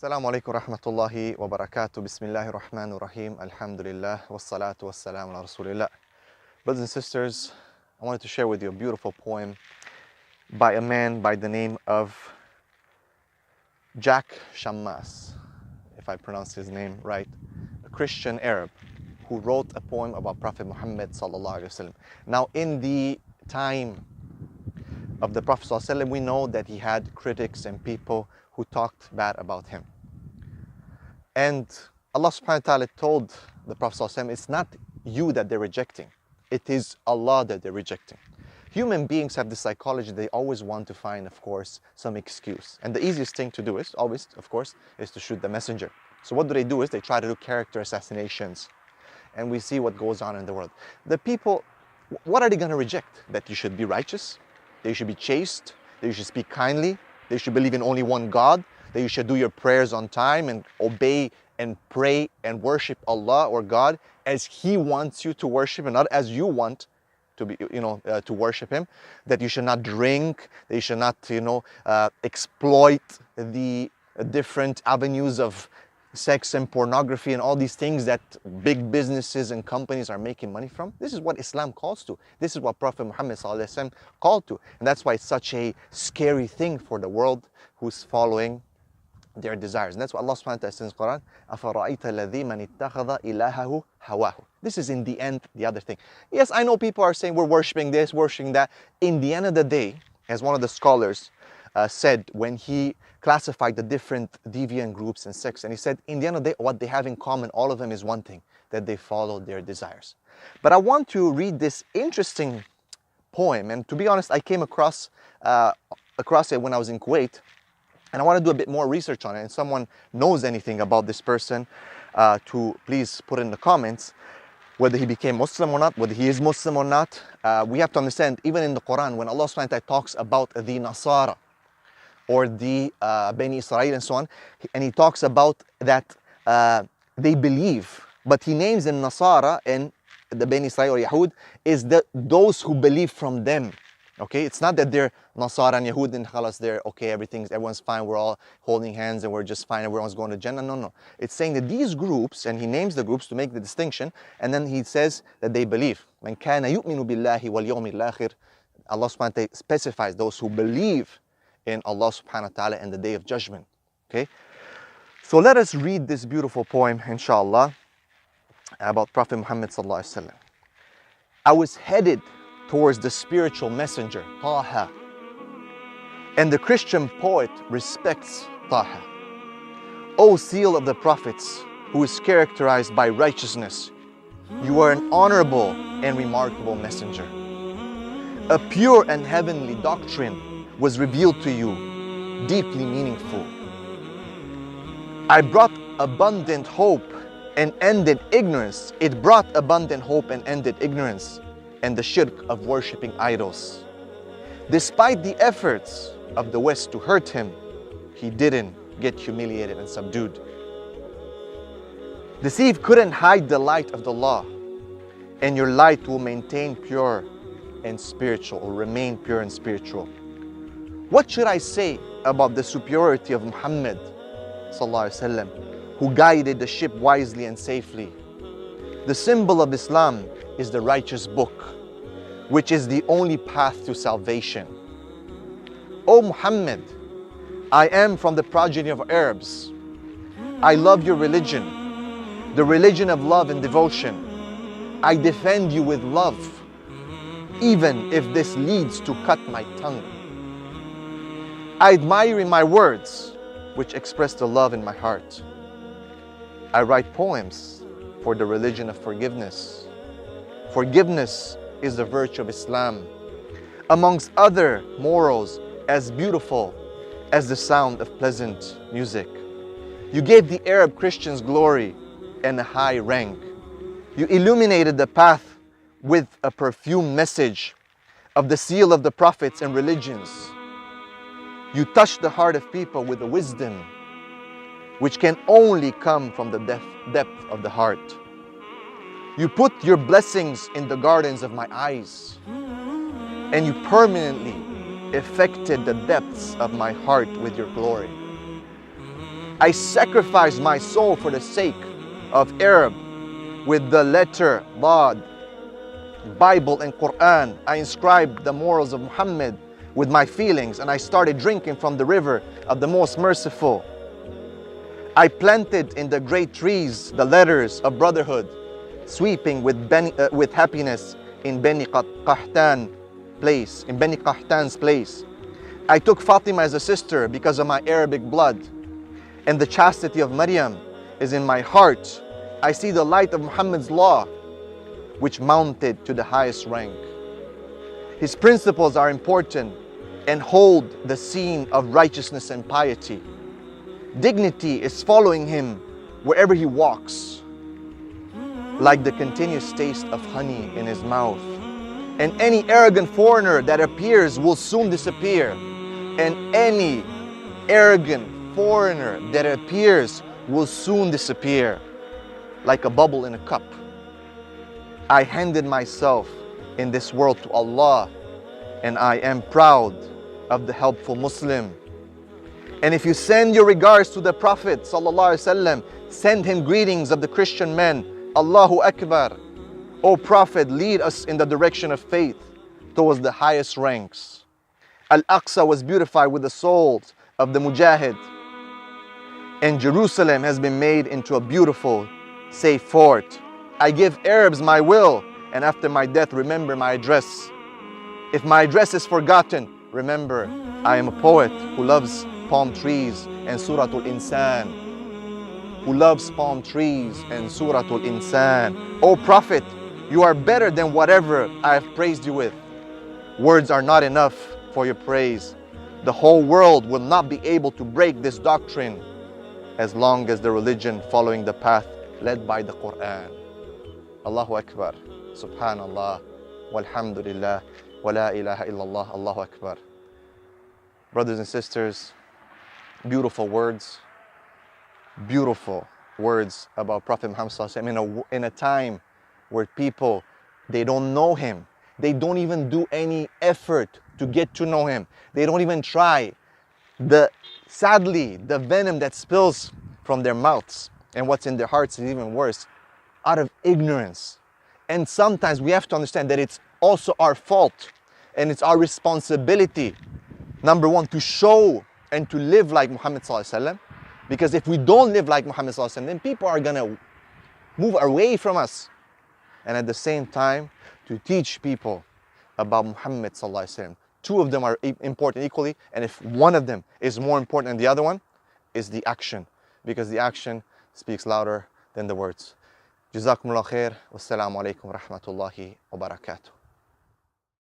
Assalamu alaikum rahmatullahi wa barakatuh. Bismillahir Rahmanir Rahim. Alhamdulillah. Wassalatu wassalamu ala Rasulillah. Brothers and sisters, I wanted to share with you a beautiful poem by a man by the name of Jack Shammas, if I pronounce his name right, a Christian Arab who wrote a poem about Prophet Muhammad sallallahu alaihi wasallam. Now, in the time of the Prophet sallallahu alaihi wasallam, we know that he had critics and people who talked bad about him. And Allah subhanahu wa ta'ala told the Prophet sallallahu alaihi wasallam, it's not you that they're rejecting, it is Allah that they're rejecting. Human beings have this psychology, they always want to find, of course, some excuse. And the easiest thing to do is, always, of course, is to shoot the messenger. So what do? Is they try to do character assassinations. And we see what goes on in the world. The people, what are they going to reject? That you should be righteous, that you should be chaste, that you should speak kindly, that you should believe in only one God, that you should do your prayers on time and obey and pray and worship Allah or God as He wants you to worship and not as you want to be, to worship Him, that you should not drink, that you should not, exploit the different avenues of sex and pornography and all these things that big businesses and companies are making money from. This is what Islam calls to. This is what Prophet Muhammad ﷺ called to. And that's why it's such a scary thing for the world who's following their desires. And that's what Allah subhanahu wa ta'ala says in the Quran, أَفَرَأَيْتَ الَّذِي مَنِ اتَّخَذَ إِلَهَهُ هَوَاهُ. This is in the end the other thing. Yes, I know people are saying we're worshiping this, worshiping that. In the end of the day, as one of the scholars said when he classified the different deviant groups and sects, and he said, in the end of the day, what they have in common, all of them, is one thing, that they follow their desires. But I want to read this interesting poem, and to be honest, I came across it when I was in Kuwait, and I want to do a bit more research on it, and someone knows anything about this person, to please put in the comments whether he became Muslim or not, whether he is Muslim or not. We have to understand, even in the Quran, when Allah subhanahu wa ta'ala talks about the Nasara, or the Bani Israel and so on, and he talks about that they believe, but he names the Nasara and the Bani Israel or Yahud is those who believe from them. Okay, it's not that they're Nasara and Yahud and khalas, they're okay, everyone's fine, we're all holding hands and we're just fine, everyone's going to Jannah. No. It's saying that these groups, and he names the groups to make the distinction, and then he says that they believe. مَنْ كَانَ يُؤْمِنُ بِاللَّهِ وَالْيَوْمِ الْآخِرِ. Allah subhanahu wa ta'ala specifies those who believe in Allah subhanahu wa ta'ala and the day of judgment. Okay, so let us read this beautiful poem, inshallah, about Prophet Muhammad sallallahu alaihi wasallam. I was headed towards the spiritual messenger, Taha, and the Christian poet respects Taha. O seal of the prophets, who is characterized by righteousness, you are an honorable and remarkable messenger. A pure and heavenly doctrine was revealed to you, deeply meaningful. I brought abundant hope and ended ignorance. It brought abundant hope and ended ignorance and the shirk of worshipping idols. Despite the efforts of the West to hurt him, he didn't get humiliated and subdued. Deceive couldn't hide the light of the law, and your light will maintain pure and spiritual, or remain pure and spiritual. What should I say about the superiority of Muhammad sallallahu alaihi wasallam, who guided the ship wisely and safely? The symbol of Islam is the righteous book, which is the only path to salvation. O Muhammad, I am from the progeny of Arabs. I love your religion, the religion of love and devotion. I defend you with love, even if this leads to cut my tongue. I admire in my words, which express the love in my heart. I write poems for the religion of forgiveness. Forgiveness is the virtue of Islam, amongst other morals as beautiful as the sound of pleasant music. You gave the Arab Christians glory and a high rank. You illuminated the path with a perfumed message of the seal of the prophets and religions. You touched the heart of people with a wisdom which can only come from the depth of the heart. You put your blessings in the gardens of my eyes, and you permanently affected the depths of my heart with your glory. I sacrificed my soul for the sake of Arab. With the letter Dad, Bible and Quran, I inscribed the morals of Muhammad with my feelings, and I started drinking from the river of the most merciful. I planted in the great trees the letters of brotherhood, sweeping with happiness in Beni Qahtan's place. I took Fatima as a sister because of my Arabic blood, and the chastity of Maryam is in my heart. I see the light of Muhammad's law, which mounted to the highest rank. His principles are important and hold the scene of righteousness and piety. Dignity is following him wherever he walks, like the continuous taste of honey in his mouth. And any arrogant foreigner that appears will soon disappear. And any arrogant foreigner that appears will soon disappear, like a bubble in a cup. I handed myself in this world to Allah, and I am proud of the helpful Muslim. And if you send your regards to the Prophet ﷺ, send him greetings of the Christian men. Allahu Akbar. O Prophet, lead us in the direction of faith towards the highest ranks. Al-Aqsa was beautified with the souls of the Mujahid, and Jerusalem has been made into a beautiful, safe fort. I give Arabs my will, and after my death, remember my address. If my address is forgotten, remember I am a poet who loves palm trees and Suratul Insan. Who loves palm trees and Suratul Insan. O Prophet, you are better than whatever I have praised you with. Words are not enough for your praise. The whole world will not be able to break this doctrine as long as the religion following the path led by the Qur'an. Allahu Akbar. Subhanallah. Walhamdulillah. Wa la ilaha illallah. Allahu Akbar. Brothers and sisters, beautiful words about Prophet Muhammad ﷺ in a time where people, they don't know him. They don't even do any effort to get to know him. They don't even try. Sadly, the venom that spills from their mouths and what's in their hearts is even worse, out of ignorance. And sometimes we have to understand that it's also our fault and it's our responsibility, number one, to show and to live like Muhammad ﷺ. Because if we don't live like Muhammad ﷺ, then people are going to move away from us. And at the same time, to teach people about Muhammad ﷺ. Two of them are important equally, and if one of them is more important than the other one, is the action. Because the action speaks louder than the words. Jazakumullah khair. Wassalamu alaikum wa rahmatullahi wa barakatuh.